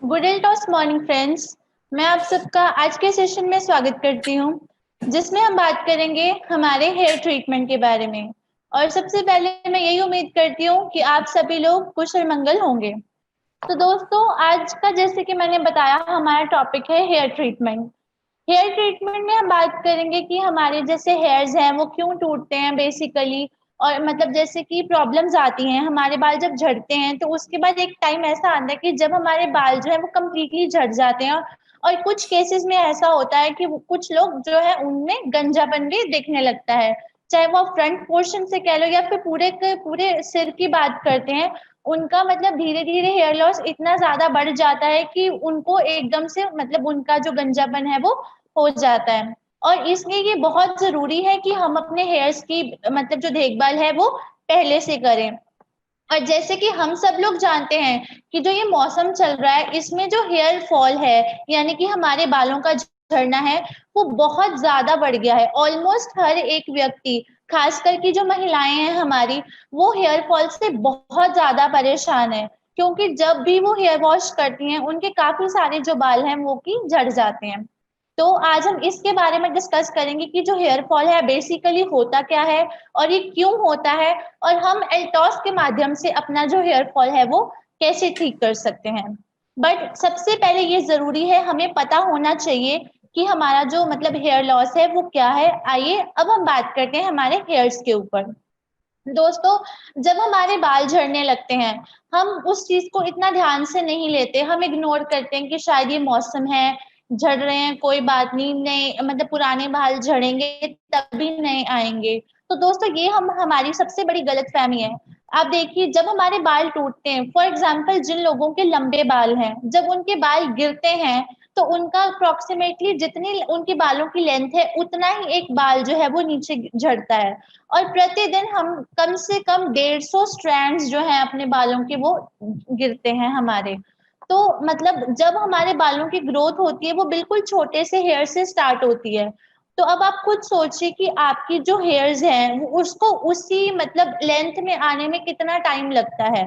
Good day toss morning friends. मैं आप सबका आज के सेशन में स्वागत करती हूँ, जिसमें हम बात करेंगे हमारे हेयर ट्रीटमेंट के बारे में। और सबसे पहले मैं यही उम्मीद करती हूँ कि आप सभी लोग कुशल मंगल होंगे। तो दोस्तों, आज का जैसे कि मैंने बताया हमारा टॉपिक है हेयर ट्रीटमेंट। हेयर ट्रीटमेंट में हम बात करेंगे कि हमारे जैसे हेयर्स हैं वो क्यों टूटते हैं बेसिकली। और मतलब जैसे कि प्रॉब्लम्स आती हैं, हमारे बाल जब झड़ते हैं तो उसके बाद एक टाइम ऐसा आता है कि जब हमारे बाल जो है वो कम्प्लीटली झड़ जाते हैं। और कुछ केसेस में ऐसा होता है कि कुछ लोग जो है उनमें गंजापन भी दिखने लगता है, चाहे वो फ्रंट पोर्शन से कह लो या फिर पूरे के पूरे सिर की बात करते हैं। उनका मतलब धीरे धीरे हेयर लॉस इतना ज्यादा बढ़ जाता है कि उनको एकदम से मतलब उनका जो गंजापन है वो हो जाता है। और इसलिए ये बहुत जरूरी है कि हम अपने हेयर्स की मतलब जो देखभाल है वो पहले से करें। और जैसे कि हम सब लोग जानते हैं कि जो ये मौसम चल रहा है इसमें जो हेयर फॉल है, यानी कि हमारे बालों का झड़ना है, वो बहुत ज्यादा बढ़ गया है। ऑलमोस्ट हर एक व्यक्ति, खास करके जो महिलाएं हैं हमारी, वो हेयर फॉल से बहुत ज्यादा परेशान है, क्योंकि जब भी वो हेयर वॉश करती हैं उनके काफी सारे जो बाल हैं वो की झड़ जाते हैं। तो आज हम इसके बारे में डिस्कस करेंगे कि जो हेयर फॉल है बेसिकली होता क्या है और ये क्यों होता है, और हम एल्टॉस के माध्यम से अपना जो हेयर फॉल है वो कैसे ठीक कर सकते हैं। बट सबसे पहले ये जरूरी है, हमें पता होना चाहिए कि हमारा जो मतलब हेयर लॉस है वो क्या है। आइए अब हम बात करते हैं हमारे हेयर्स के ऊपर। दोस्तों, जब हमारे बाल झड़ने लगते हैं, हम उस चीज को इतना ध्यान से नहीं लेते, हम इग्नोर करते हैं कि शायद ये मौसम है, झड़ रहे हैं, कोई बात नहीं, नए मतलब पुराने बाल झड़ेंगे तभी नए आएंगे। तो दोस्तों, ये हम हमारी सबसे बड़ी गलतफहमी है। आप देखिए, जब हमारे बाल टूटते हैं, फॉर एग्जाम्पल जिन लोगों के लंबे बाल हैं, जब उनके बाल गिरते हैं तो उनका अप्रोक्सीमेटली जितनी उनके बालों की लेंथ है उतना ही एक बाल जो है वो नीचे झड़ता है। और प्रतिदिन हम कम से कम 150 स्ट्रैंड्स जो हैं अपने बालों के वो गिरते हैं हमारे। तो मतलब जब हमारे बालों की ग्रोथ होती है वो बिल्कुल छोटे से हेयर से स्टार्ट होती है। तो अब आप खुद सोचिए कि आपकी जो हेयर्स हैं उसको उसी मतलब लेंथ में आने में कितना टाइम लगता है।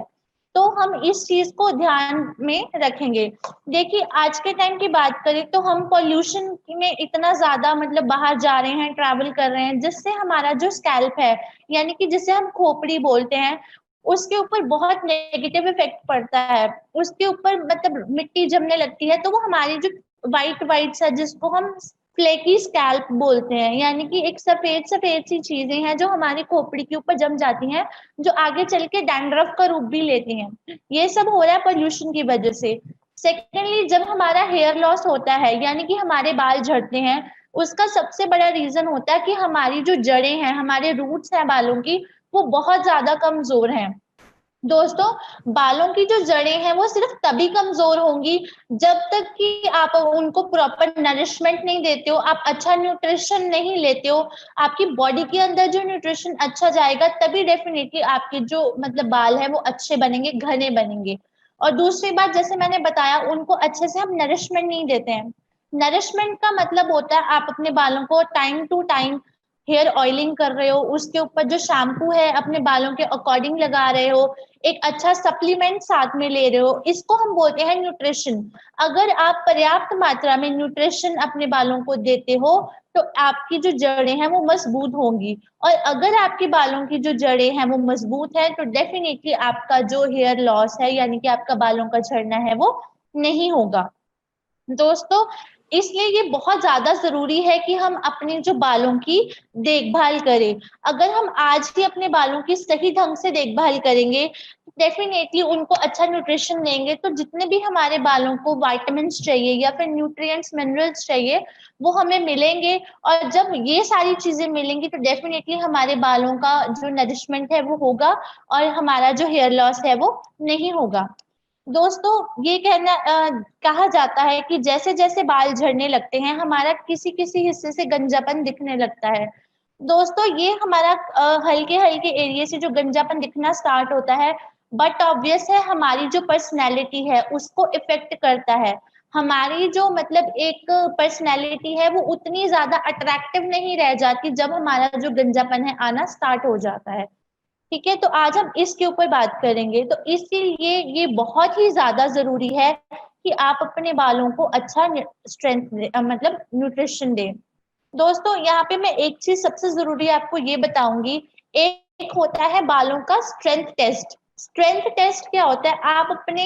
तो हम इस चीज को ध्यान में रखेंगे। देखिए, आज के टाइम की बात करें तो हम पॉल्यूशन में इतना ज्यादा मतलब बाहर जा रहे हैं, ट्रैवल कर रहे हैं, जिससे हमारा जो स्कैल्प है, यानी कि जिसे हम खोपड़ी बोलते हैं, उसके ऊपर बहुत नेगेटिव इफेक्ट पड़ता है। उसके ऊपर मतलब मिट्टी जमने लगती है तो वो हमारी जो वाइट वाइट सा, जिसको हम फ्लेकी स्कैल्प बोलते हैं, यानी कि एक सफेद सफेद सी चीजें हैं जो हमारी खोपड़ी के ऊपर जम जाती हैं, जो आगे चल के डैंड्रफ का रूप भी लेती हैं। ये सब हो रहा है पोल्यूशन की वजह से। सेकेंडली, जब हमारा हेयर लॉस होता है यानी कि हमारे बाल झड़ते हैं, उसका सबसे बड़ा रीजन होता है कि हमारी जो जड़ें हैं, हमारे रूट्स हैं बालों की, वो बहुत ज्यादा कमजोर हैं। दोस्तों, बालों की जो जड़ें हैं वो सिर्फ तभी कमजोर होंगी जब तक कि आप उनको प्रॉपर नरिशमेंट नहीं देते हो, आप अच्छा न्यूट्रिशन नहीं लेते हो। आपकी बॉडी के अंदर जो न्यूट्रिशन अच्छा जाएगा तभी डेफिनेटली आपके जो मतलब बाल है वो अच्छे बनेंगे, घने बनेंगे। और दूसरी बात, जैसे मैंने बताया, उनको अच्छे से हम नरिशमेंट नहीं देते हैं। नरिशमेंट का मतलब होता है आप अपने बालों को time to time hair oiling कर रहे हो, उसके ऊपर जो शैम्पू है अपने बालों के अकॉर्डिंग लगा रहे हो, एक अच्छा सप्लीमेंट साथ में ले रहे हो, इसको हम बोलते हैं न्यूट्रिशन। अगर आप पर्याप्त मात्रा में न्यूट्रिशन अपने बालों को देते हो तो आपकी जो जड़ें हैं वो मजबूत होंगी। और अगर आपके बालों की जो जड़ें हैं वो मजबूत है तो डेफिनेटली आपका जो हेयर लॉस है, यानी कि आपका बालों का झड़ना है, वो नहीं होगा। दोस्तों, इसलिए ये बहुत ज्यादा जरूरी है कि हम अपने जो बालों की देखभाल करें। अगर हम आज ही अपने बालों की सही ढंग से देखभाल करेंगे, डेफिनेटली उनको अच्छा न्यूट्रिशन देंगे, तो जितने भी हमारे बालों को विटामिन्स चाहिए या फिर न्यूट्रिएंट्स मिनरल्स चाहिए वो हमें मिलेंगे। और जब ये सारी चीजें मिलेंगी तो डेफिनेटली हमारे बालों का जो नरिशमेंट है वो होगा और हमारा जो हेयर लॉस है वो नहीं होगा। दोस्तों, ये कहा जाता है कि जैसे जैसे बाल झड़ने लगते हैं हमारा किसी किसी हिस्से से गंजापन दिखने लगता है। दोस्तों, ये हमारा हल्के हल्के एरिया से जो गंजापन दिखना स्टार्ट होता है, बट ऑब्वियस है हमारी जो पर्सनैलिटी है उसको इफेक्ट करता है। हमारी जो मतलब एक पर्सनैलिटी है वो उतनी ज्यादा अट्रैक्टिव नहीं रह जाती जब हमारा जो गंजापन है आना स्टार्ट हो जाता है। ठीक है, तो आज हम इसके ऊपर बात करेंगे। तो इसीलिए ये बहुत ही ज्यादा जरूरी है कि आप अपने बालों को अच्छा स्ट्रेंथ मतलब न्यूट्रिशन दें। दोस्तों यहाँ पे मैं एक चीज सबसे जरूरी आपको ये बताऊंगी। एक होता है बालों का स्ट्रेंथ टेस्ट। स्ट्रेंथ टेस्ट क्या होता है? आप अपने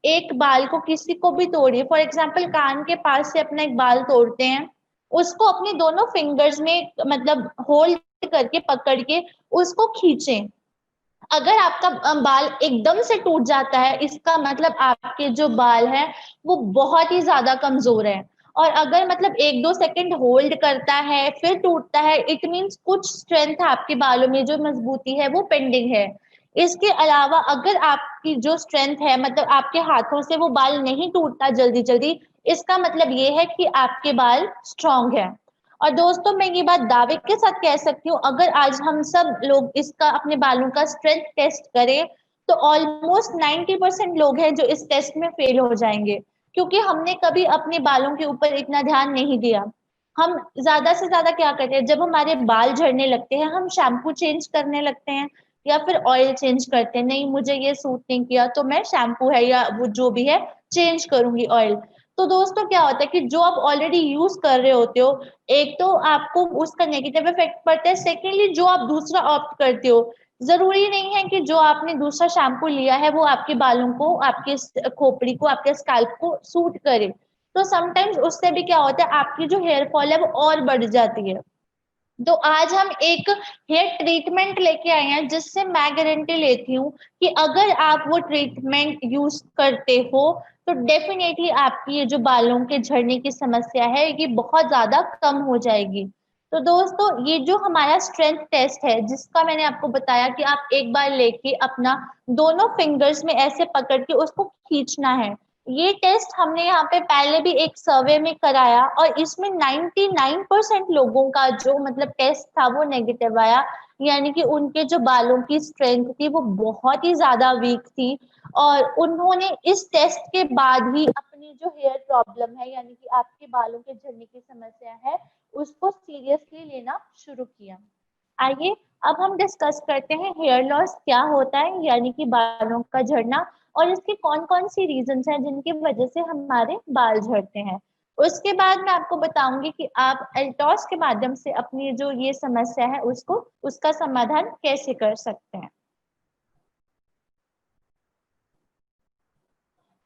एक बाल को किसी को भी तोड़िए, फॉर एग्जाम्पल कान के पास से अपना एक बाल तोड़ते हैं, उसको अपने दोनों फिंगर्स में मतलब होल्ड करके पकड़ के उसको खींचें। अगर आपका बाल एकदम से टूट जाता है, इसका मतलब आपके जो बाल हैं वो बहुत ही ज्यादा कमजोर है। और अगर मतलब 1-2 सेकंड होल्ड करता है फिर टूटता है, इट मीन्स कुछ स्ट्रेंथ आपके बालों में जो मजबूती है वो पेंडिंग है। इसके अलावा अगर आपकी जो स्ट्रेंथ है मतलब आपके हाथों से वो बाल नहीं टूटता जल्दी जल्दी, इसका मतलब ये है कि आपके बाल स्ट्रांग है। और दोस्तों मैं ये बात दावे के साथ कह सकती हूँ, अगर आज हम सब लोग इसका अपने बालों का स्ट्रेंथ टेस्ट करें तो ऑलमोस्ट 90% लोग हैं जो इस टेस्ट में फेल हो जाएंगे, क्योंकि हमने कभी अपने बालों के ऊपर इतना ध्यान नहीं दिया। हम ज्यादा से ज्यादा क्या करते हैं, जब हमारे बाल झड़ने लगते हैं हम शैम्पू चेंज करने लगते हैं या फिर ऑयल चेंज करते हैं, नहीं मुझे ये सूट नहीं किया तो मैं शैम्पू है या वो जो भी है चेंज करूंगी ऑयल। तो दोस्तों क्या होता है कि जो आप ऑलरेडी यूज कर रहे होते हो, एक तो आपको उसका नेगेटिव इफेक्ट पड़ता है, सेकेंडली जो आप दूसरा ऑप्ट करते हो, जरूरी नहीं है कि जो आपने दूसरा शैम्पू लिया है वो आपके बालों को, आपके खोपड़ी को, आपके स्कैल्प को सूट करे। तो समटाइम्स उससे भी क्या होता है, आपकी जो हेयर फॉल है वो और बढ़ जाती है। तो आज हम एक हेयर ट्रीटमेंट लेके आए हैं जिससे मैं गारंटी लेती हूँ कि अगर आप वो ट्रीटमेंट यूज करते हो तो डेफिनेटली आपकी ये जो बालों के झड़ने की समस्या है ये बहुत ज्यादा कम हो जाएगी। तो दोस्तों ये जो हमारा स्ट्रेंथ टेस्ट है जिसका मैंने आपको बताया कि आप एक बार लेके अपना दोनों फिंगर्स में ऐसे पकड़ के उसको खींचना है, ये टेस्ट हमने यहाँ पे पहले भी एक सर्वे में कराया और इसमें 99% लोगों का जो मतलब टेस्ट था वो नेगेटिव आया। यानी कि उनके जो बालों की स्ट्रेंथ थी वो बहुत ही ज्यादा वीक थी और उन्होंने इस टेस्ट के बाद ही अपनी जो हेयर प्रॉब्लम है यानी कि आपके बालों के झड़ने की समस्या है उसको सीरियसली लेना शुरू किया। आइए अब हम डिस्कस करते हैं हेयर लॉस क्या होता है, यानी कि बालों का झड़ना, और इसके कौन कौन सी रीजंस हैं जिनकी वजह से हमारे बाल झड़ते हैं। उसके बाद मैं आपको बताऊंगी कि आप एल्टॉस के माध्यम से अपनी जो ये समस्या है उसको उसका समाधान कैसे कर सकते हैं।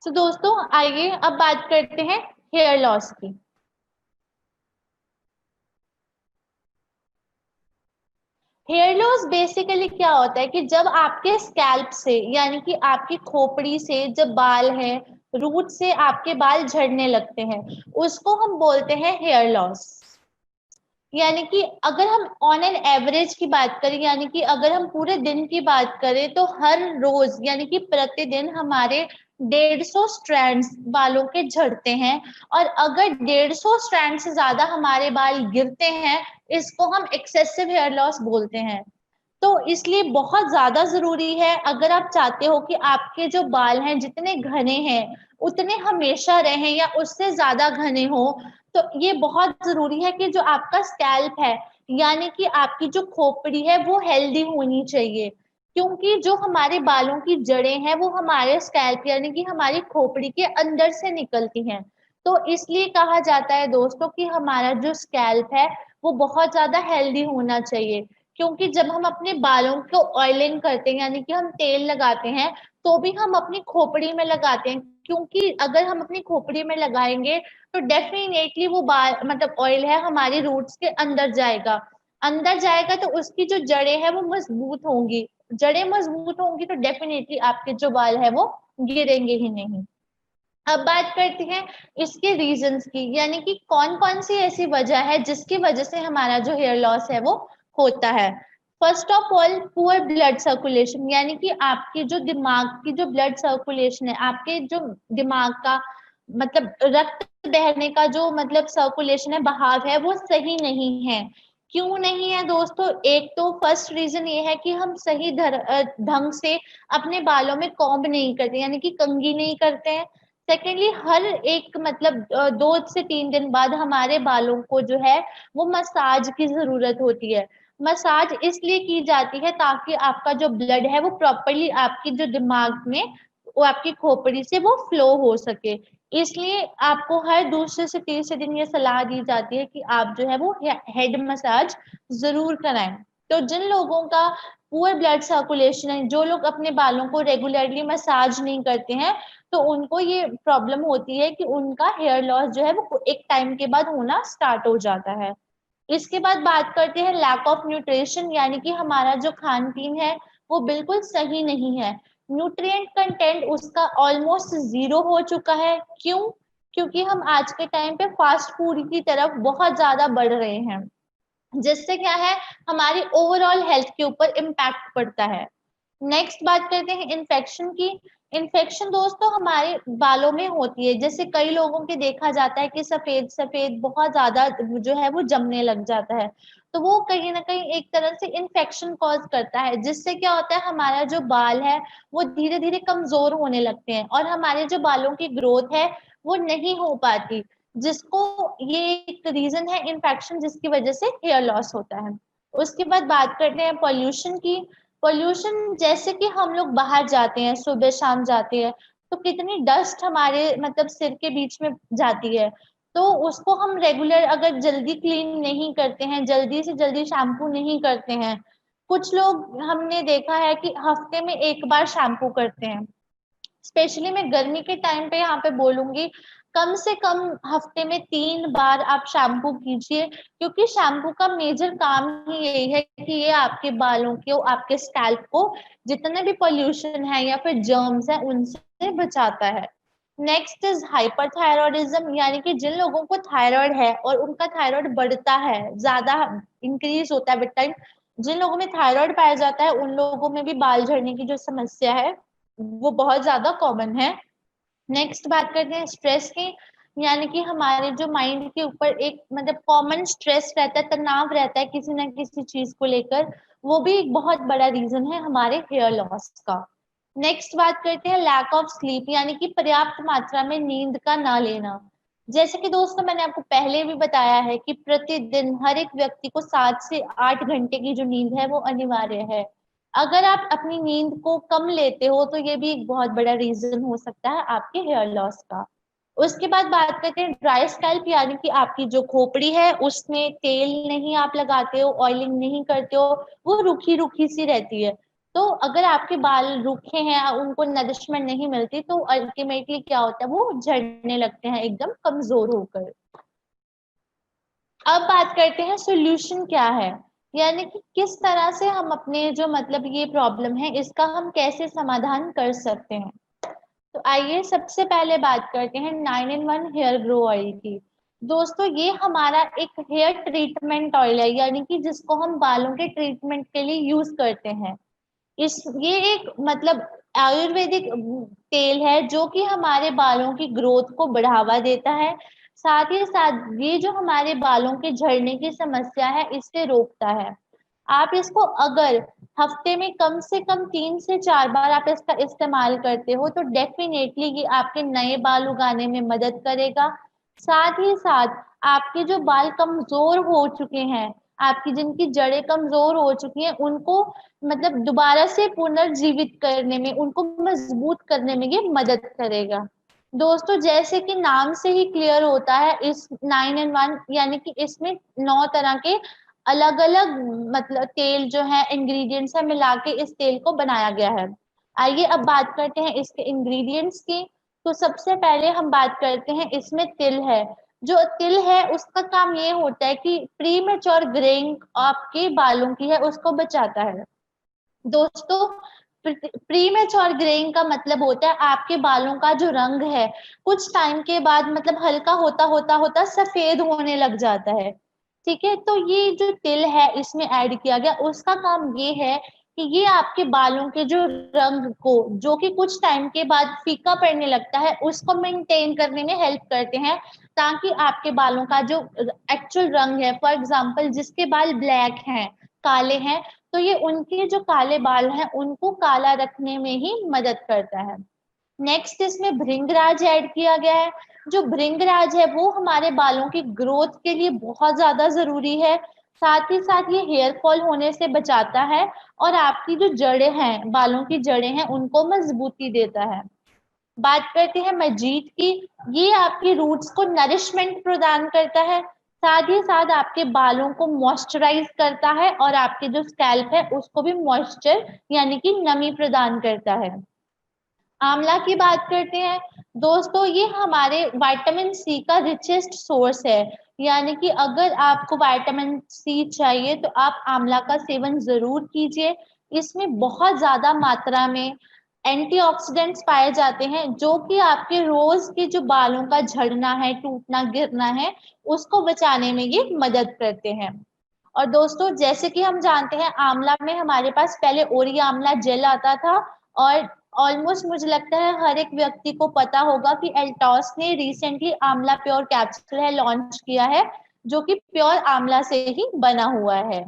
तो दोस्तों आइए अब बात करते हैं हेयर लॉस की। हेयर लॉस बेसिकली क्या होता है कि जब आपके स्कैल्प से यानी कि आपकी खोपड़ी से जब बाल है, रूट से आपके बाल झड़ने लगते हैं, उसको हम बोलते हैं हेयर लॉस। यानी कि अगर हम ऑन एन एवरेज की बात करें, यानी कि अगर हम पूरे दिन की बात करें तो हर रोज यानी कि प्रतिदिन हमारे 150 स्ट्रैंड्स बालों के झड़ते हैं। और अगर 150 स्ट्रैंड से ज्यादा हमारे बाल गिरते हैं, इसको हम एक्सेसिव हेयर लॉस बोलते हैं। तो इसलिए बहुत ज्यादा जरूरी है, अगर आप चाहते हो कि आपके जो बाल हैं जितने घने हैं उतने हमेशा रहें या उससे ज्यादा घने हो, तो ये बहुत जरूरी है कि जो आपका स्कैल्प है यानी कि आपकी जो खोपड़ी है वो हेल्दी होनी चाहिए। क्योंकि जो हमारे बालों की जड़ें हैं वो हमारे स्कैल्प यानी कि हमारी खोपड़ी के अंदर से निकलती हैं। तो इसलिए कहा जाता है दोस्तों कि हमारा जो स्कैल्प है वो बहुत ज्यादा हेल्दी होना चाहिए। क्योंकि जब हम अपने बालों को ऑयलिंग करते हैं यानी कि हम तेल लगाते हैं, तो भी हम अपनी खोपड़ी में लगाते हैं, क्योंकि अगर हम अपनी खोपड़ी में लगाएंगे तो डेफिनेटली वो बाल मतलब ऑयल है हमारे रूट्स के अंदर जाएगा। अंदर जाएगा तो उसकी जो जड़ें हैं वो मजबूत होंगी, जड़ें मजबूत होंगी तो डेफिनेटली आपके जो बाल है वो गिरेंगे ही नहीं। अब बात करते हैं इसके रीजंस की, यानी कि कौन कौन सी ऐसी वजह है जिसकी वजह से हमारा जो हेयर लॉस है वो होता है। First of all poor blood circulation, यानी कि आपकी जो दिमाग की जो ब्लड सर्कुलेशन है, आपके जो दिमाग का मतलब रक्त बहने का जो मतलब सर्कुलेशन है, बहाव है, वो सही नहीं है। क्यों नहीं है दोस्तों? एक तो फर्स्ट रीजन ये है कि हम सही ढंग से अपने बालों में कॉम्ब नहीं करते यानी कि कंघी नहीं करते हैं। सेकेंडली हर एक मतलब 2 से 3 दिन बाद हमारे बालों को जो है वो मसाज की जरूरत होती है। मसाज इसलिए की जाती है ताकि आपका जो ब्लड है वो प्रॉपरली आपकी जो दिमाग में वो आपकी खोपड़ी से वो फ्लो हो सके। इसलिए आपको हर दूसरे से तीसरे दिन ये सलाह दी जाती है कि आप जो है वो हेड मसाज जरूर कराएं। तो जिन लोगों का पुअर ब्लड सर्कुलेशन है, जो लोग अपने बालों को रेगुलरली मसाज नहीं करते हैं, तो उनको ये प्रॉब्लम होती है कि उनका हेयर लॉस जो है वो एक टाइम के बाद होना स्टार्ट हो जाता है। इसके बाद बात करते हैं लैक ऑफ न्यूट्रिशन, यानी कि हमारा जो खान पीन है वो बिल्कुल सही नहीं है। न्यूट्रिएंट कंटेंट उसका ऑलमोस्ट जीरो हो चुका है। क्यों? क्योंकि हम आज के टाइम पे फास्ट फूड की तरफ बहुत ज्यादा बढ़ रहे हैं, जिससे क्या है, हमारी ओवरऑल हेल्थ के ऊपर इम्पैक्ट पड़ता है। नेक्स्ट बात करते हैं इन्फेक्शन की। इन्फेक्शन दोस्तों हमारे बालों में होती है। जैसे कई लोगों के देखा जाता है कि सफेद सफेद बहुत ज्यादा जो है वो जमने लग जाता है, तो वो कहीं ना कहीं एक तरह से इन्फेक्शन कॉज करता है, जिससे क्या होता है, हमारा जो बाल है वो धीरे धीरे कमजोर होने लगते हैं और हमारे जो बालों की ग्रोथ है वो नहीं हो पाती, जिसको ये एक रीजन है इन्फेक्शन, जिसकी वजह से हेयर लॉस होता है। उसके बाद बात करते हैं पॉल्यूशन की। पॉल्यूशन जैसे कि हम लोग बाहर जाते हैं, सुबह शाम जाते हैं, तो कितनी डस्ट हमारे मतलब सिर के बीच में जाती है। तो उसको हम रेगुलर अगर जल्दी क्लीन नहीं करते हैं, जल्दी से जल्दी शैम्पू नहीं करते हैं, कुछ लोग हमने देखा है कि हफ्ते में एक बार शैम्पू करते हैं। स्पेशली मैं गर्मी के टाइम पे यहाँ पे बोलूंगी, कम से कम हफ्ते में 3 बार आप शैम्पू कीजिए, क्योंकि शैम्पू का मेजर काम ही यही है कि ये आपके बालों को, आपके स्कैल्प को जितने भी पोल्यूशन है या फिर जर्म्स है उनसे बचाता है। नेक्स्ट इज हाइपरथायरॉयडिज्म, यानी कि जिन लोगों को थायराइड है और उनका थायराइड बढ़ता है, ज्यादा इंक्रीज होता है विद टाइम, जिन लोगों में थायराइड पाया जाता है उन लोगों में भी बाल झड़ने की जो समस्या है वो बहुत ज्यादा कॉमन है। नेक्स्ट बात करते हैं स्ट्रेस की, यानी कि हमारे जो माइंड के ऊपर एक मतलब कॉमन स्ट्रेस रहता है, तनाव रहता है किसी ना किसी चीज को लेकर, वो भी एक बहुत बड़ा रीजन है हमारे हेयर लॉस का। नेक्स्ट बात करते हैं लैक ऑफ स्लीप, यानी कि पर्याप्त मात्रा में नींद का ना लेना। जैसे कि दोस्तों मैंने आपको पहले भी बताया है कि प्रतिदिन हर एक व्यक्ति को 7 से 8 घंटे की जो नींद है वो अनिवार्य है। अगर आप अपनी नींद को कम लेते हो तो ये भी एक बहुत बड़ा रीजन हो सकता है आपके हेयर लॉस का। उसके बाद बात करते हैं ड्राई स्कैल्प, यानी कि आपकी जो खोपड़ी है उसमें तेल नहीं आप लगाते हो, ऑयलिंग नहीं करते हो, वो रूखी रूखी सी रहती है। तो अगर आपके बाल रूखे हैं, उनको नरिशमेंट नहीं मिलती, तो अल्टीमेटली क्या होता है, वो झड़ने लगते हैं एकदम कमजोर होकर। अब बात करते हैं सोल्यूशन क्या है, यानी कि किस तरह से हम अपने जो मतलब ये प्रॉब्लम है इसका हम कैसे समाधान कर सकते हैं। तो आइए सबसे पहले बात करते हैं 9-in-1 हेयर ग्रो ऑयल की। दोस्तों ये हमारा एक हेयर ट्रीटमेंट ऑयल है, यानी कि जिसको हम बालों के ट्रीटमेंट के लिए यूज करते हैं। ये एक मतलब आयुर्वेदिक तेल है जो कि हमारे बालों की ग्रोथ को बढ़ावा देता है। साथ ही साथ ये जो हमारे बालों के झड़ने की समस्या है इससे रोकता है। आप इसको अगर हफ्ते में कम से कम 3 से 4 बार आप इसका इस्तेमाल करते हो तो डेफिनेटली ये आपके नए बाल उगाने में मदद करेगा। साथ ही साथ आपके जो बाल कमजोर हो चुके हैं, आपकी जिनकी जड़ें कमजोर हो चुकी हैं, उनको मतलब दोबारा से पुनर्जीवित करने में, उनको मजबूत करने में ये मदद करेगा। दोस्तों जैसे कि नाम से ही क्लियर होता है, इस 9-in-1 यानी कि इसमें 9 तरह के अलग अलग मतलब तेल जो है इंग्रेडिएंट्स है मिला के इस तेल को बनाया गया है। आइए अब बात करते हैं इसके इंग्रेडिएंट्स की। तो सबसे पहले हम बात करते हैं, इसमें तिल है। जो तिल है उसका काम ये होता है कि प्री मेच्योर ग्रेइंग आपके बालों की है उसको बचाता है। दोस्तों प्री मेच्योर ग्रेइंग का मतलब होता है आपके बालों का जो रंग है कुछ टाइम के बाद मतलब हल्का होता होता होता सफेद होने लग जाता है। ठीक है, तो ये जो तिल है इसमें ऐड किया गया, उसका काम ये है कि ये आपके बालों के जो रंग को, जो कि कुछ टाइम के बाद फीका पड़ने लगता है, उसको मेंटेन करने में हेल्प करते हैं, ताकि आपके बालों का जो एक्चुअल रंग है, फॉर एग्जाम्पल जिसके बाल ब्लैक हैं, काले हैं, तो ये उनके जो काले बाल हैं उनको काला रखने में ही मदद करता है। नेक्स्ट इसमें भृंगराज ऐड किया गया है। जो भृंगराज है वो हमारे बालों की ग्रोथ के लिए बहुत ज्यादा जरूरी है। साथ ही साथ ये हेयर फॉल होने से बचाता है और आपकी जो जड़ें हैं, बालों की जड़ें हैं, उनको मजबूती देता है। बात करते हैं मजीट की, ये आपकी रूट्स को नरिशमेंट प्रदान करता है, साथ ही साथ आपके बालों को मॉइस्चराइज करता है और आपके जो स्कैल्प है उसको भी मॉइस्चर यानी कि नमी प्रदान करता है। आंवला की बात करते हैं दोस्तों, ये हमारे विटामिन सी का रिचेस्ट सोर्स है, यानी कि अगर आपको विटामिन सी चाहिए तो आप आंवला का सेवन जरूर कीजिए। इसमें बहुत ज्यादा मात्रा में एंटीऑक्सीडेंट्स पाए जाते हैं जो कि आपके रोज के जो बालों का झड़ना है, टूटना गिरना है, उसको बचाने में ये मदद करते हैं। और दोस्तों जैसे कि हम जानते हैं आंवला में हमारे पास पहले ओरी आंवला जेल आता था, और ऑलमोस्ट मुझे लगता है हर एक व्यक्ति को पता होगा कि एल्टॉस ने रिसेंटली आंवला प्योर कैप्सूल है लॉन्च किया है, जो कि प्योर आंवला से ही बना हुआ है।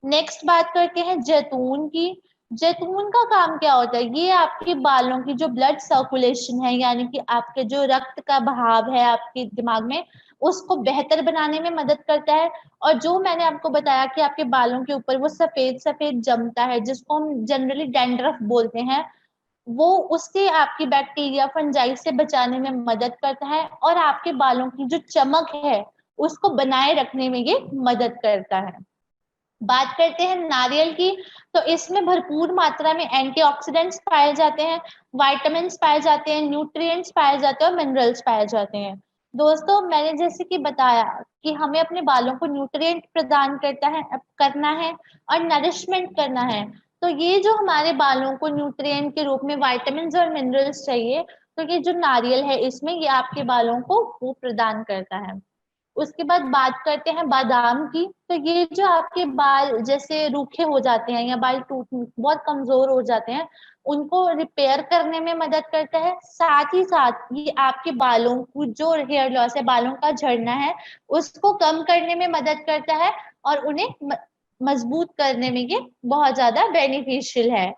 नेक्स्ट बात करते हैं जैतून की। जैतून का काम क्या होता है, ये आपके बालों की जो ब्लड सर्कुलेशन है, यानी कि आपके जो रक्त का बहाव है आपके दिमाग में, उसको बेहतर बनाने में मदद करता है। और जो मैंने आपको बताया कि आपके बालों के ऊपर वो सफेद सफेद जमता है जिसको हम जनरली डैंड्रफ बोलते हैं, वो उससे आपकी बैक्टीरिया फंजाई से बचाने में मदद करता है और आपके बालों की जो चमक है उसको बनाए रखने में ये मदद करता है। बात करते हैं नारियल की, तो इसमें भरपूर मात्रा में एंटीऑक्सीडेंट्स पाए जाते हैं, विटामिन्स पाए जाते हैं, न्यूट्रिएंट्स पाए जाते हैं और मिनरल्स पाए जाते हैं। दोस्तों मैंने जैसे कि बताया कि हमें अपने बालों को न्यूट्रिएंट प्रदान करना है और नरिशमेंट करना है, तो ये जो हमारे बालों को न्यूट्रिएंट के रूप में विटामिन्स और मिनरल्स चाहिए, तो ये जो नारियल है इसमें ये आपके बालों को वो प्रदान करता है। उसके बाद बात करते हैं बादाम की, तो ये जो आपके बाल जैसे रूखे हो जाते हैं या बाल टूट बहुत कमजोर हो जाते हैं, उनको रिपेयर करने में मदद करता है। साथ ही साथ ये आपके बालों को जो हेयर लॉस है, बालों का झड़ना है, उसको कम करने में मदद करता है और उन्हें मजबूत करने में ये बहुत ज्यादा बेनिफिशियल है।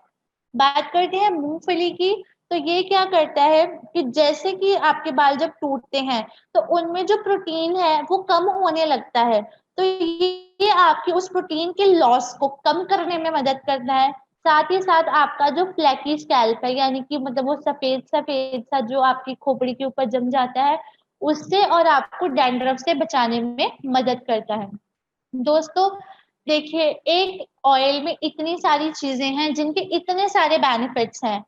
बात करते हैं मूंगफली की, तो ये क्या करता है कि जैसे कि आपके बाल जब टूटते हैं तो उनमें जो प्रोटीन है वो कम होने लगता है, तो ये आपकी उस प्रोटीन के लॉस को कम करने में मदद करता है। साथ ही साथ आपका जो फ्लैकी स्कैल्प है, यानी कि मतलब वो सफेद सफेद सा जो आपकी खोपड़ी के ऊपर जम जाता है, उससे और आपको डैंड्रफ से बचाने में मदद करता है। दोस्तों देखिए, एक ऑयल में इतनी सारी चीजें हैं जिनके इतने सारे बेनिफिट्स हैं।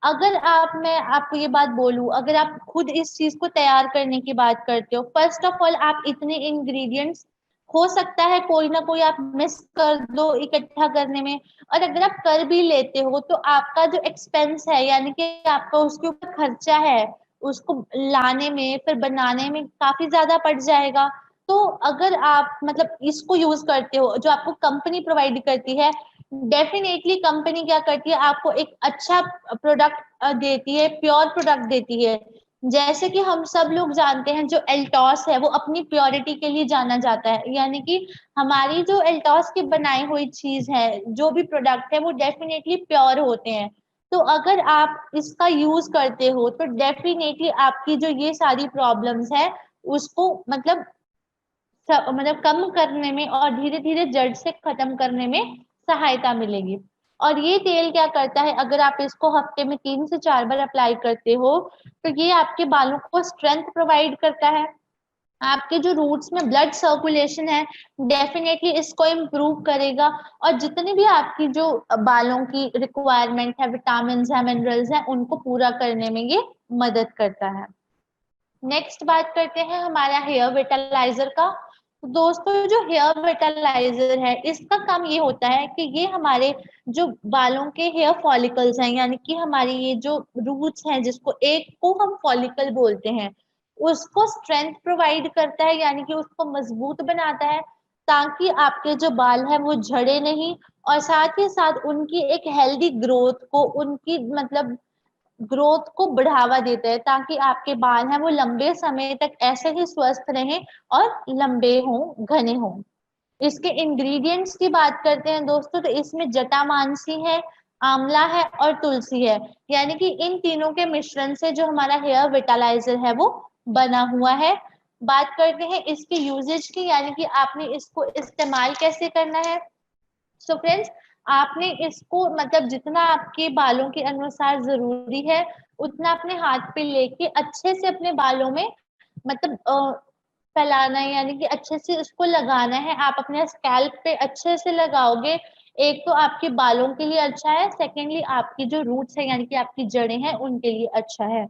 अगर मैं आपको ये बात बोलूं, अगर आप खुद इस चीज को तैयार करने की बात करते हो, फर्स्ट ऑफ ऑल आप इतने इंग्रेडिएंट्स हो सकता है कोई ना कोई आप मिस कर दो इकट्ठा करने में, और अगर आप कर भी लेते हो तो आपका जो एक्सपेंस है, यानी कि आपका उसके ऊपर खर्चा है, उसको लाने में फिर बनाने में काफी ज्यादा पड़ जाएगा। तो अगर आप मतलब इसको यूज करते हो जो आपको कंपनी प्रोवाइड करती है, डेफिनेटली कंपनी क्या करती है, आपको एक अच्छा प्रोडक्ट देती है, प्योर प्रोडक्ट देती है। जैसे कि हम सब लोग जानते हैं जो एल्टॉस है वो अपनी प्योरिटी के लिए जाना जाता है, यानी कि हमारी जो एल्टॉस की बनाई हुई चीज है, जो भी प्रोडक्ट है वो डेफिनेटली प्योर होते हैं। तो अगर आप इसका यूज करते हो तो डेफिनेटली आपकी जो ये सारी प्रॉब्लम्स है उसको मतलब कम करने में और धीरे धीरे जड़ से खत्म करने में सहायता मिलेगी। और ये तेल क्या करता है, अगर आप इसको हफ्ते में 3 से 4 बार अप्लाई करते हो तो ये आपके बालों को स्ट्रेंथ प्रोवाइड करता है, आपके जो रूट्स में ब्लड सर्कुलेशन है डेफिनेटली इसको इम्प्रूव करेगा, और जितनी भी आपकी जो बालों की रिक्वायरमेंट है, विटामिन है, मिनरल्स हैं, उनको पूरा करने में ये मदद करता है। नेक्स्ट बात करते हैं हमारा हेयर विटालाइजर का। तो दोस्तों जो हेयर विटालाइजर है इसका काम ये होता है कि ये हमारे जो बालों के हेयर फॉलिकल्स हैं, यानी कि हमारी ये जो रूट्स हैं जिसको एक को हम फॉलिकल बोलते हैं, उसको स्ट्रेंथ प्रोवाइड करता है, यानी कि उसको मजबूत बनाता है ताकि आपके जो बाल है वो झड़े नहीं, और साथ ही साथ उनकी एक हेल्दी ग्रोथ को, उनकी मतलब ग्रोथ को बढ़ावा देता है ताकि आपके बाल हैं वो लंबे समय तक ऐसे ही स्वस्थ रहें और लंबे हों, घने हों। इसके इंग्रेडिएंट्स की बात करते हैं दोस्तों, तो इसमें जटामांसी है, आंवला है और तुलसी है, यानी कि इन तीनों के मिश्रण से जो हमारा हेयर विटालाइजर है वो बना हुआ है। बात करते हैं इसके यूजेज की, यानी कि आपने इसको इस्तेमाल कैसे करना है। सो फ्रेंड्स, आपने इसको मतलब जितना आपके बालों के अनुसार जरूरी है उतना अपने हाथ पे लेके अच्छे से अपने बालों में मतलब फैलाना है, यानी कि अच्छे से इसको लगाना है। आप अपने स्कैल्प पे अच्छे से लगाओगे, एक तो आपके बालों के लिए अच्छा है, सेकेंडली आपकी जो रूट्स है यानी कि आपकी जड़ें हैं उनके लिए अच्छा है।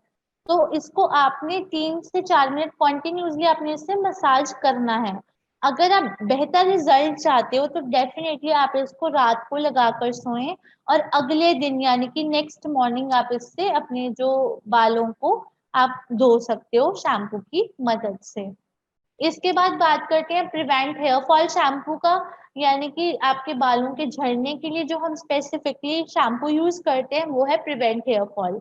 तो इसको आपने 3 से 4 मिनट कॉन्टिन्यूसली आपने इससे मसाज करना है। अगर आप बेहतर रिजल्ट चाहते हो तो डेफिनेटली आप इसको रात को लगाकर सोएं और अगले दिन यानी कि नेक्स्ट मॉर्निंग आप इससे अपने जो बालों को आप धो सकते हो शैम्पू की मदद से। इसके बाद बात करते हैं प्रिवेंट हेयर फॉल शैम्पू का, यानी कि आपके बालों के झड़ने के लिए जो हम स्पेसिफिकली शैम्पू यूज करते हैं वो है प्रिवेंट हेयर फॉल।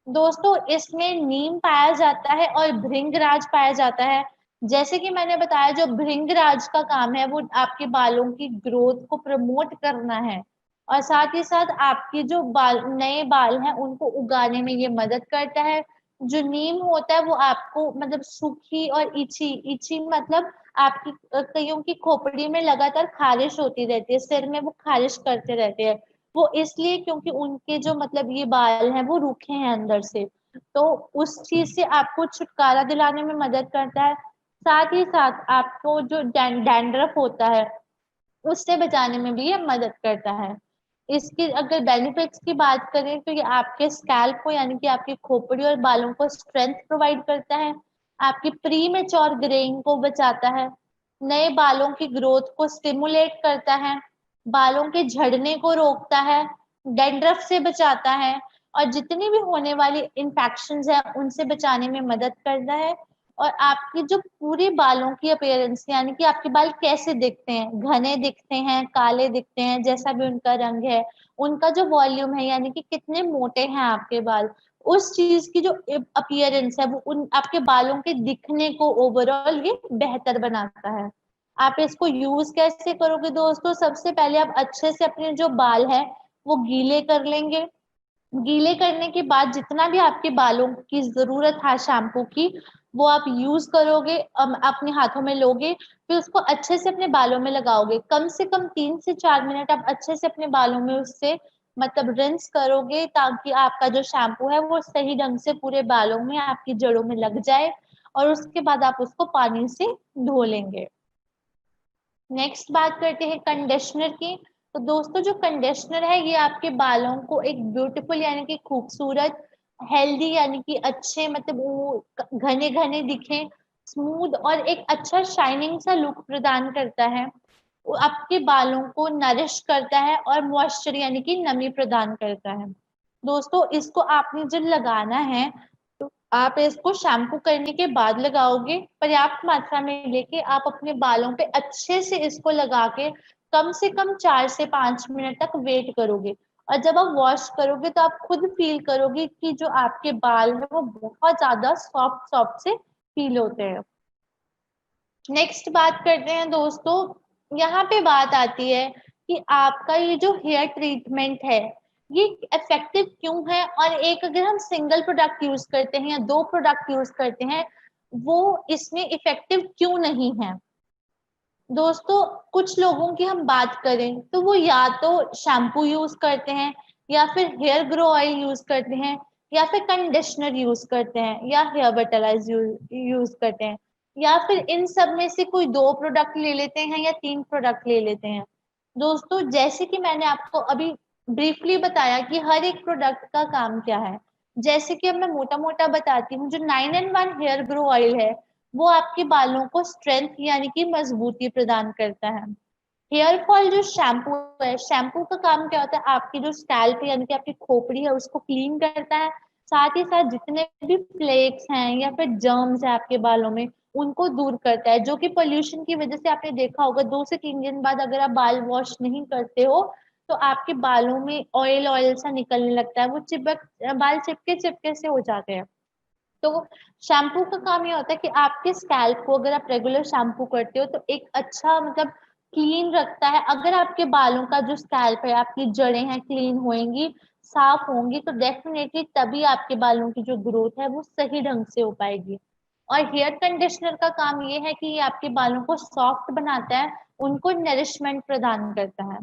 दोस्तों इसमें नीम पाया जाता है और भृंगराज पाया जाता है। जैसे कि मैंने बताया जो भृंगराज का काम है वो आपके बालों की ग्रोथ को प्रमोट करना है और साथ ही साथ आपकी जो बाल नए बाल हैं उनको उगाने में ये मदद करता है। जो नीम होता है वो आपको मतलब सूखी और इची इची मतलब आपकी कईयों की खोपड़ी में लगातार खारिश होती रहती है, सिर में वो खारिश करते रहते हैं। वो इसलिए क्योंकि उनके जो मतलब ये बाल हैं वो रूखे हैं अंदर से, तो उस चीज से आपको छुटकारा दिलाने में मदद करता है। साथ ही साथ आपको जो डैंड्रफ होता है उससे बचाने में भी ये मदद करता है। इसकी अगर बेनिफिट्स की बात करें तो ये आपके स्कैल्प को यानी कि आपकी खोपड़ी और बालों को स्ट्रेंथ प्रोवाइड करता है, आपकी प्री मेच्योर ग्रेइंग को बचाता है, नए बालों की ग्रोथ को स्टिमुलेट करता है, बालों के झड़ने को रोकता है, डैंड्रफ से बचाता है और जितनी भी होने वाली इंफेक्शंस है उनसे बचाने में मदद करता है। और आपकी जो पूरी बालों की अपीयरेंस यानी कि आपके बाल कैसे दिखते हैं, घने दिखते हैं, काले दिखते हैं, जैसा भी उनका रंग है, उनका जो वॉल्यूम है यानी कि कितने मोटे हैं आपके बाल, उस चीज की जो अपीयरेंस है वो उन आपके बालों के दिखने को ओवरऑल ये बेहतर बनाता है। आप इसको यूज कैसे करोगे दोस्तों? सबसे पहले आप अच्छे से अपने जो बाल है वो गीले कर लेंगे। गीले करने के बाद जितना भी आपके बालों की जरूरत है शैम्पू की वो आप यूज करोगे, अपने हाथों में लोगे, फिर उसको अच्छे से अपने बालों में लगाओगे। कम से कम 3 से 4 मिनट आप अच्छे से अपने बालों में उससे मतलब रिंस करोगे ताकि आपका जो शैम्पू है वो सही ढंग से पूरे बालों में आपकी जड़ों में लग जाए और उसके बाद आप उसको पानी से धो लेंगे। नेक्स्ट बात करते हैं कंडीशनर की। तो दोस्तों जो कंडीशनर है ये आपके बालों को एक ब्यूटीफुल यानी कि खूबसूरत, हेल्दी यानी कि अच्छे मतलब वो घने घने दिखे, स्मूथ और एक अच्छा शाइनिंग सा लुक प्रदान करता है। वो आपके बालों को नरिश करता है और मॉइस्चर यानी कि नमी प्रदान करता है। दोस्तों इसको आपने जब लगाना है तो आप इसको शैम्पू करने के बाद लगाओगे, पर्याप्त मात्रा में लेके आप अपने बालों पे अच्छे से इसको लगा के कम से कम 4 से 5 मिनट तक वेट करोगे और जब आप वॉश करोगे तो आप खुद फील करोगे कि जो आपके बाल है वो बहुत ज्यादा सॉफ्ट सॉफ्ट से फील होते हैं। नेक्स्ट बात करते हैं दोस्तों, यहाँ पे बात आती है कि आपका ये जो हेयर ट्रीटमेंट है ये इफेक्टिव क्यों है और एक अगर हम सिंगल प्रोडक्ट यूज करते हैं या 2 प्रोडक्ट यूज करते हैं वो इसमें इफेक्टिव क्यों नहीं है। दोस्तों कुछ लोगों की हम बात करें तो वो या तो शैम्पू यूज करते हैं या फिर हेयर ग्रो ऑयल यूज करते हैं या फिर कंडीशनर यूज करते हैं या हेयर बटराइज यूज करते हैं या फिर इन सब में से कोई 2 प्रोडक्ट ले लेते हैं या 3 प्रोडक्ट ले लेते हैं। दोस्तों जैसे कि मैंने आपको अभी ब्रीफली बताया कि हर एक प्रोडक्ट का काम क्या है, जैसे कि अब मैं मोटा मोटा बताती हूँ, जो 9-in-1 हेयर ग्रो ऑयल है वो आपके बालों को स्ट्रेंथ यानी कि मजबूती प्रदान करता है। हेयर फॉल जो शैम्पू है, शैम्पू का काम क्या होता है, आपकी जो स्कैल्प यानी कि आपकी खोपड़ी है उसको क्लीन करता है, साथ ही साथ जितने भी फ्लेक्स हैं या फिर जर्म्स है आपके बालों में उनको दूर करता है, जो कि पोल्यूशन की वजह से आपने देखा होगा 2 से 3 दिन बाद अगर आप बाल वॉश नहीं करते हो तो आपके बालों में ऑयल ऑयल सा निकलने लगता है, वो चिपक बाल चिपके चिपके से हो जाते हैं। तो शैम्पू का काम ये होता है कि आपके स्कैल्प को अगर आप रेगुलर शैम्पू करते हो तो एक अच्छा मतलब क्लीन रखता है। अगर आपके बालों का जो स्कैल्प है आपकी जड़ें हैं क्लीन होंगी, साफ होंगी तो डेफिनेटली तभी आपके बालों की जो ग्रोथ है वो सही ढंग से हो पाएगी। और हेयर कंडीशनर का काम ये है कि ये आपके बालों को सॉफ्ट बनाता है, उनको नरिशमेंट प्रदान करता है।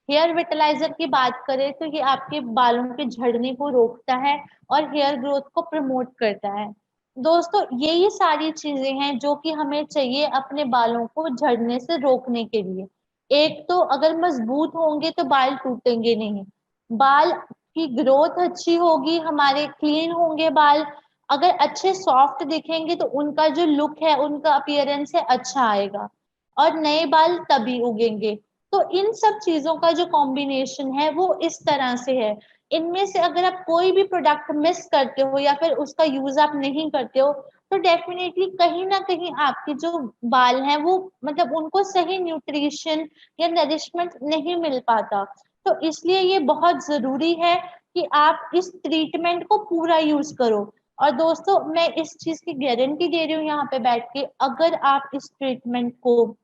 हेयर विटलाइजर की बात करें तो ये आपके बालों के झड़ने को रोकता है और हेयर ग्रोथ को प्रमोट करता है। दोस्तों यही सारी चीजें हैं जो कि हमें चाहिए अपने बालों को झड़ने से रोकने के लिए। एक तो अगर मजबूत होंगे तो बाल टूटेंगे नहीं, बाल की ग्रोथ अच्छी होगी, हमारे क्लीन होंगे बाल, अगर अच्छे सॉफ्ट दिखेंगे तो उनका जो लुक है, उनका अपीयरेंस है, अच्छा आएगा और नए बाल तभी उगेंगे। तो इन सब चीजों का जो कॉम्बिनेशन है वो इस तरह से है। इनमें से अगर आप कोई भी प्रोडक्ट मिस करते हो या फिर उसका यूज आप नहीं करते हो तो डेफिनेटली कहीं ना कहीं आपके जो बाल हैं वो मतलब उनको सही न्यूट्रिशन या नरिशमेंट नहीं मिल पाता। तो इसलिए ये बहुत जरूरी है कि आप इस ट्रीटमेंट को पूरा यूज करो। और दोस्तों मैं इस चीज की गारंटी दे रही हूँ यहाँ पे बैठ के, अगर आप इस ट्रीटमेंट को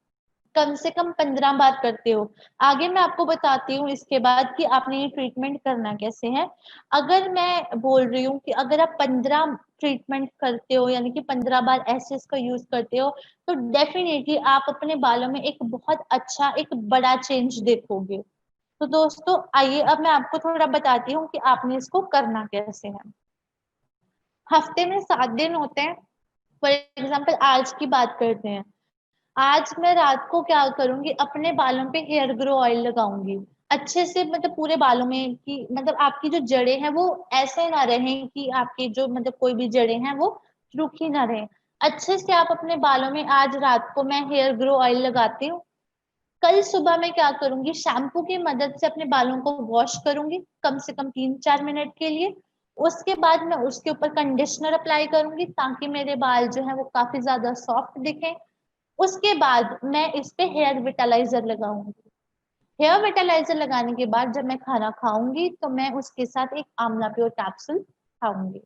कम से कम 15 बार करते हो, आगे मैं आपको बताती हूँ इसके बाद कि आपने ये ट्रीटमेंट करना कैसे है। अगर मैं बोल रही हूँ कि अगर आप 15 ट्रीटमेंट करते हो यानी कि 15 बार ऐसे इसका यूज करते हो तो डेफिनेटली आप अपने बालों में एक बहुत अच्छा एक बड़ा चेंज देखोगे। तो दोस्तों आइए अब मैं आपको थोड़ा बताती हूँ कि आपने इसको करना कैसे है। हफ्ते में 7 दिन होते हैं। फॉर एग्जाम्पल आज की बात करते हैं। आज मैं रात को क्या करूंगी, अपने बालों पे हेयर ग्रो ऑयल लगाऊंगी अच्छे से, मतलब पूरे बालों में, कि मतलब आपकी जो जड़ें हैं वो ऐसे ना रहें कि आपकी जो मतलब कोई भी जड़ें हैं वो रूखी ना रहें। अच्छे से आप अपने बालों में, आज रात को मैं हेयर ग्रो ऑयल लगाती हूँ, कल सुबह मैं क्या करूंगी, शैम्पू की मदद से अपने बालों को वॉश करूंगी कम से कम 3-4 मिनट के लिए। उसके बाद मैं उसके ऊपर कंडीशनर अप्लाई करूंगी ताकि मेरे बाल जो है वो काफी ज्यादा सॉफ्ट दिखें। उसके बाद मैं इस पे हेयर विटालाइजर लगाऊंगी। हेयर विटालाइजर लगाने के बाद जब मैं खाना खाऊंगी तो मैं उसके साथ एक आंवला प्योर कैप्सूल खाऊंगी।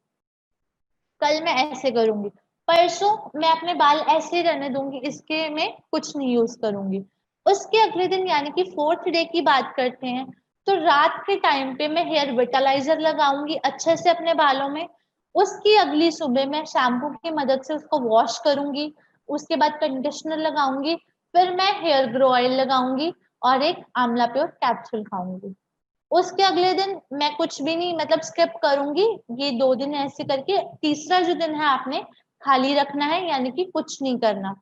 कल मैं ऐसे करूंगी। परसों मैं अपने बाल ऐसे रहने दूंगी, इसके में कुछ नहीं यूज करूंगी। उसके अगले दिन यानी कि 4th डे की बात करते हैं, तो रात के टाइम पे मैं हेयर विटालाइजर लगाऊंगी अच्छे से अपने बालों में। उसकी अगली सुबह मैं शैम्पू की मदद से उसको वॉश करूंगी। उसके बाद कंडीशनर लगाऊंगी, फिर मैं हेयर ग्रो ऑयल लगाऊंगी और एक आंवला प्योर कैप्सूल खाऊंगी। उसके अगले दिन मैं कुछ भी नहीं मतलब स्किप करूंगी। ये 2 दिन ऐसे करके तीसरा जो दिन है आपने खाली रखना है यानी कि कुछ नहीं करना।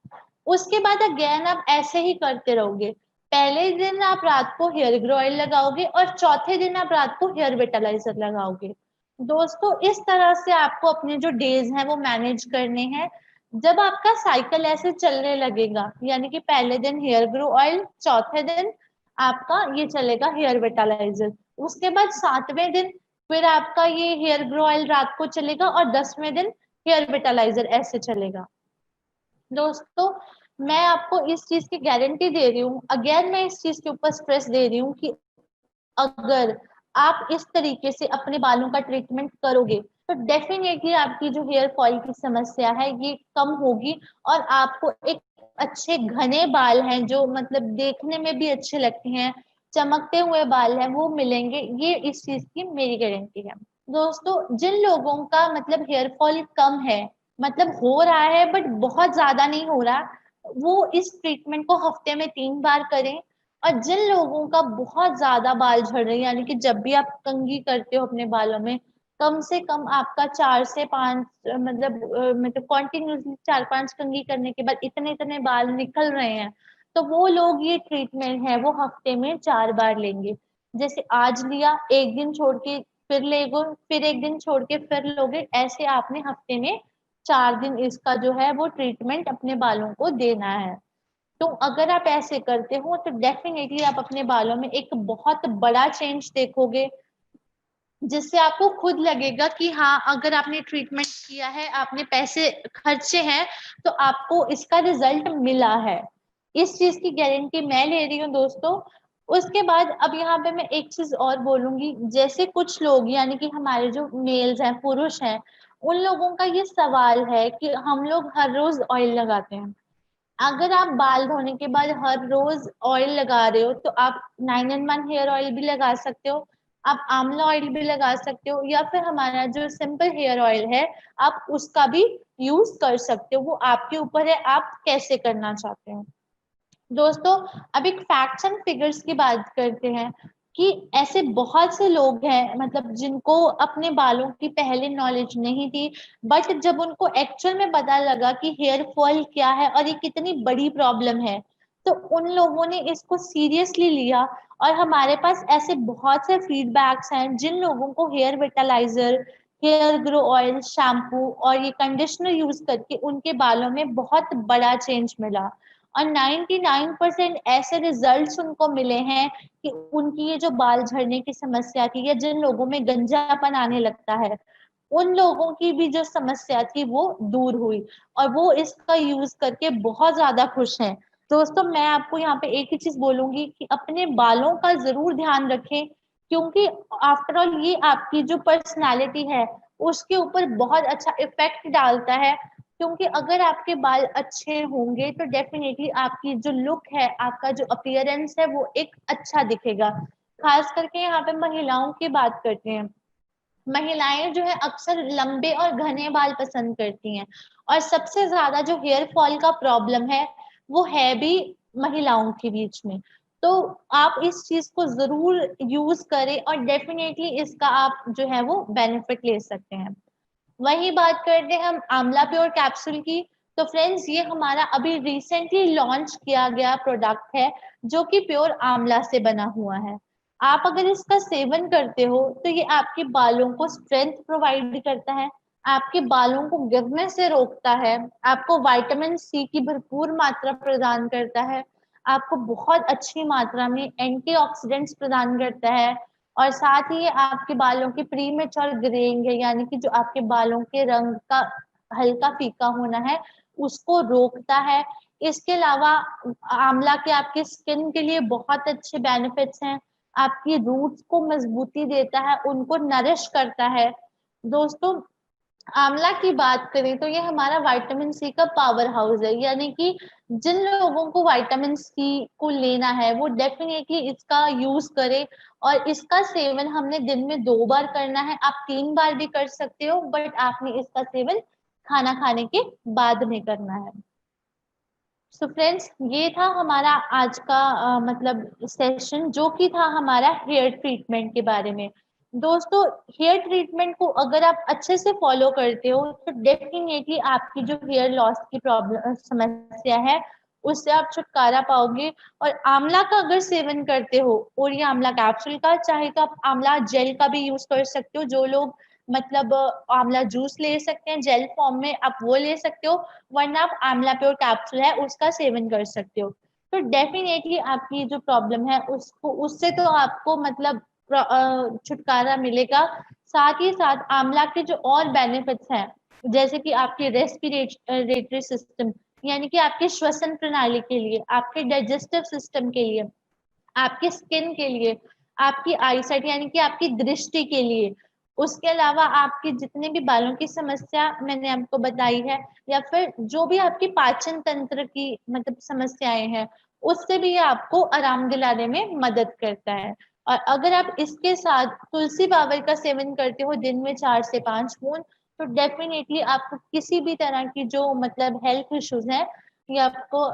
उसके बाद अगेन आप ऐसे ही करते रहोगे। पहले दिन आप रात को हेयर ग्रो ऑयल लगाओगे और चौथे दिन आप रात को हेयर विटालाइजर लगाओगे। दोस्तों इस तरह से आपको अपने जो डेज हैं वो मैनेज करने हैं। जब आपका साइकिल ऐसे चलने लगेगा यानी कि पहले दिन हेयर ग्रो ऑयल, चौथे दिन आपका ये चलेगा हेयर विटालाइजर, उसके बाद 7वें दिन फिर आपका ये हेयर ग्रो ऑयल रात को चलेगा और 10वें दिन हेयर विटालाइजर, ऐसे चलेगा। दोस्तों मैं आपको इस चीज की गारंटी दे रही हूँ, अगेन मैं इस चीज के ऊपर स्ट्रेस दे रही हूँ कि अगर आप इस तरीके से अपने बालों का ट्रीटमेंट करोगे तो डेफिनेटली आपकी जो हेयर फॉल की समस्या है ये कम होगी और आपको एक अच्छे घने बाल हैं जो मतलब देखने में भी अच्छे लगते हैं, चमकते हुए बाल हैं वो मिलेंगे, ये इस चीज की मेरी गारंटी है। दोस्तों जिन लोगों का मतलब हेयर फॉल कम है, मतलब हो रहा है बट बहुत ज्यादा नहीं हो रहा, वो इस ट्रीटमेंट को हफ्ते में 3 बार करें। और जिन लोगों का बहुत ज्यादा बाल झड़ रहे हैं यानी कि जब भी आप कंघी करते हो अपने बालों में कम से कम आपका 4 से 5 मतलब कॉन्टिन्यूसली 4-5 कंघी करने के बाद इतने इतने बाल निकल रहे हैं, तो वो लोग ये ट्रीटमेंट है वो हफ्ते में 4 बार लेंगे। जैसे आज लिया, एक दिन छोड़ के फिर लेगो, फिर एक दिन छोड़ के फिर लोगे, ऐसे आपने हफ्ते में 4 दिन इसका जो है वो ट्रीटमेंट अपने बालों को देना है। तो अगर आप ऐसे करते हो तो डेफिनेटली आप अपने बालों में एक बहुत बड़ा चेंज देखोगे, जिससे आपको खुद लगेगा कि हाँ अगर आपने ट्रीटमेंट किया है, आपने पैसे खर्चे हैं, तो आपको इसका रिजल्ट मिला है। इस चीज की गारंटी मैं ले रही हूँ दोस्तों। उसके बाद अब यहाँ पे मैं एक चीज और बोलूंगी, जैसे कुछ लोग यानी कि हमारे जो मेल्स हैं, पुरुष हैं, उन लोगों का ये सवाल है कि हम लोग हर रोज ऑयल लगाते हैं। अगर आप बाल धोने के बाद हर रोज ऑयल लगा रहे हो तो आप 9-in-1 हेयर ऑयल भी लगा सकते हो, आप आंवला ऑयल भी लगा सकते हो, या फिर हमारा जो सिंपल हेयर ऑयल है आप उसका भी यूज कर सकते हो। वो आपके ऊपर है आप कैसे करना चाहते हो। दोस्तों, अब एक फैक्ट्स एंड फिगर्स की बात करते हैं कि ऐसे बहुत से लोग हैं मतलब जिनको अपने बालों की पहले नॉलेज नहीं थी, बट जब उनको एक्चुअल में पता लगा कि हेयर फॉल क्या है और ये कितनी बड़ी प्रॉब्लम है, तो उन लोगों ने इसको सीरियसली लिया। और हमारे पास ऐसे बहुत से फीडबैक्स हैं जिन लोगों को hair vitaliser, hair grow oil, shampoo और ये कंडीशनर यूज करके उनके बालों में बहुत बड़ा चेंज मिला। और 99% ऐसे रिजल्ट्स उनको मिले हैं कि उनकी ये जो बाल झड़ने की समस्या थी या जिन लोगों में गंजापन आने लगता है, उन लोगों की भी जो समस्या थी वो दूर हुई और वो इसका यूज करके बहुत ज्यादा खुश हैं। दोस्तों, मैं आपको यहाँ पे एक ही चीज बोलूंगी कि अपने बालों का जरूर ध्यान रखें, क्योंकि आफ्टर ऑल ये आपकी जो पर्सनालिटी है उसके ऊपर बहुत अच्छा इफेक्ट डालता है। क्योंकि अगर आपके बाल अच्छे होंगे तो डेफिनेटली आपकी जो लुक है, आपका जो अपीयरेंस है वो एक अच्छा दिखेगा। खास करके यहाँ पे महिलाओं की बात करते हैं। महिलाएं जो है अक्सर लंबे और घने बाल पसंद करती हैं, और सबसे ज्यादा जो हेयर फॉल का प्रॉब्लम है वो है भी महिलाओं के बीच में। तो आप इस चीज को जरूर यूज करें और डेफिनेटली इसका आप जो है वो बेनिफिट ले सकते हैं। वही बात करते हैं हम आंवला प्योर कैप्सूल की। तो फ्रेंड्स, ये हमारा अभी रिसेंटली लॉन्च किया गया प्रोडक्ट है जो कि प्योर आंवला से बना हुआ है। आप अगर इसका सेवन करते हो तो ये आपके बालों को स्ट्रेंथ प्रोवाइड करता है, आपके बालों को गिरने से रोकता है, आपको विटामिन सी की भरपूर मात्रा प्रदान करता है, आपको बहुत अच्छी मात्रा में एंटीऑक्सीडेंट्स प्रदान करता है, और साथ ही ये आपके बालों की प्रीमेच्योर ग्रेइंग है, यानी कि जो आपके बालों के रंग का हल्का फीका होना है उसको रोकता है। इसके अलावा आंवला के आपके स्किन के लिए बहुत अच्छे बेनिफिट्स हैं। आपकी रूट्स को मजबूती देता है, उनको नरिश करता है। दोस्तों, आंवला की बात करें तो ये हमारा विटामिन सी का पावर हाउस है, यानी कि जिन लोगों को विटामिन सी को लेना है वो डेफिनेटली इसका यूज करें। और इसका सेवन हमने दिन में 2 बार करना है, आप 3 बार भी कर सकते हो, बट आपने इसका सेवन खाना खाने के बाद में करना है। सो फ्रेंड्स, ये था हमारा आज का मतलब सेशन जो कि था हमारा हेयर ट्रीटमेंट के बारे में। दोस्तों, हेयर ट्रीटमेंट को अगर आप अच्छे से फॉलो करते हो तो डेफिनेटली आपकी जो हेयर लॉस की प्रॉब्लम समस्या है उससे आप छुटकारा पाओगे। और आंवला का अगर सेवन करते हो, और ये आंवला कैप्सूल का, चाहे तो आप आंवला जेल का भी यूज कर सकते हो। जो लोग मतलब आंवला जूस ले सकते हैं जेल फॉर्म में, आप वो ले सकते हो, वरना आप आंवला प्योर कैप्सूल है उसका सेवन कर सकते हो। तो डेफिनेटली आपकी जो प्रॉब्लम है उसको उससे तो आपको मतलब छुटकारा मिलेगा। साथ ही साथ आंवला के जो और बेनिफिट्स हैं, जैसे कि आपके रेस्पिरेटरी सिस्टम, यानी कि आपके श्वसन प्रणाली के लिए, आपके डाइजेस्टिव सिस्टम के लिए, आपकी स्किन के लिए, आपकी आईसाइट यानी कि आपकी दृष्टि के लिए, उसके अलावा आपके जितने भी बालों की समस्या मैंने आपको बताई है, या फिर जो भी आपकी पाचन तंत्र की मतलब समस्याएं हैं, उससे भी ये आपको आराम दिलाने में मदद करता है। और अगर आप इसके साथ तुलसी पावर का सेवन करते हो दिन में 4 से 5 बूंद, तो डेफिनेटली आपको किसी भी तरह की जो मतलब हेल्थ इश्यूज हैं या आपको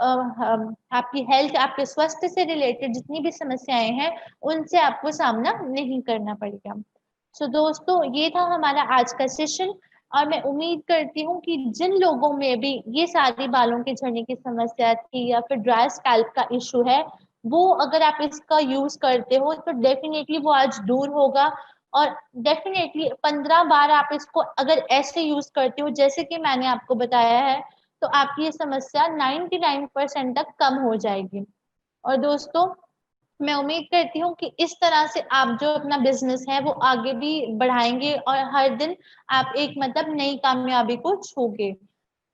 आपकी हेल्थ, आपके स्वास्थ्य से रिलेटेड जितनी भी समस्याएं हैं उनसे आपको सामना नहीं करना पड़ेगा। सो दोस्तों, ये था हमारा आज का सेशन। और मैं उम्मीद करती हूँ कि जिन लोगों में भी ये सारी बालों के झड़ने की समस्या थी या फिर ड्राई स्कैल्प का इशू है, वो अगर आप इसका यूज करते हो तो डेफिनेटली वो आज दूर होगा। और डेफिनेटली 15 बार आप इसको अगर ऐसे यूज करते हो जैसे कि मैंने आपको बताया है, तो आपकी ये समस्या 99% तक कम हो जाएगी। और दोस्तों, मैं उम्मीद करती हूँ कि इस तरह से आप जो अपना बिजनेस है वो आगे भी बढ़ाएंगे और हर दिन आप एक मतलब नई कामयाबी को छूगे।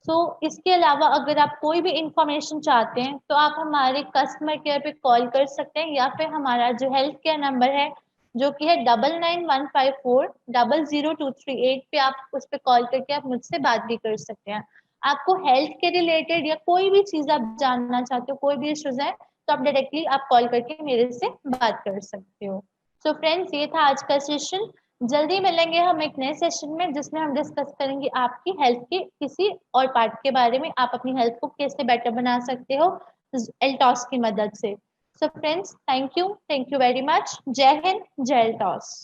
सो इसके अलावा अगर आप कोई भी इंफॉर्मेशन चाहते हैं तो आप हमारे कस्टमर केयर पे कॉल कर सकते हैं, या फिर हमारा जो हेल्थ केयर नंबर है जो कि है 9915400238 पे आप उस पर कॉल करके आप मुझसे बात भी कर सकते हैं। आपको हेल्थ के रिलेटेड या कोई भी चीज आप जानना चाहते हो, कोई भी इश्यूज है, तो आप डायरेक्टली आप कॉल करके मेरे से बात कर सकते हो। सो फ्रेंड्स, ये था आज का सेशन। जल्दी मिलेंगे हम एक नए सेशन में जिसमें हम डिस्कस करेंगे आपकी हेल्थ के किसी और पार्ट के बारे में, आप अपनी हेल्थ को कैसे बेटर बना सकते हो एल्टॉस की मदद से। So friends, thank you very much. जय हिंद, जय एल्टॉस।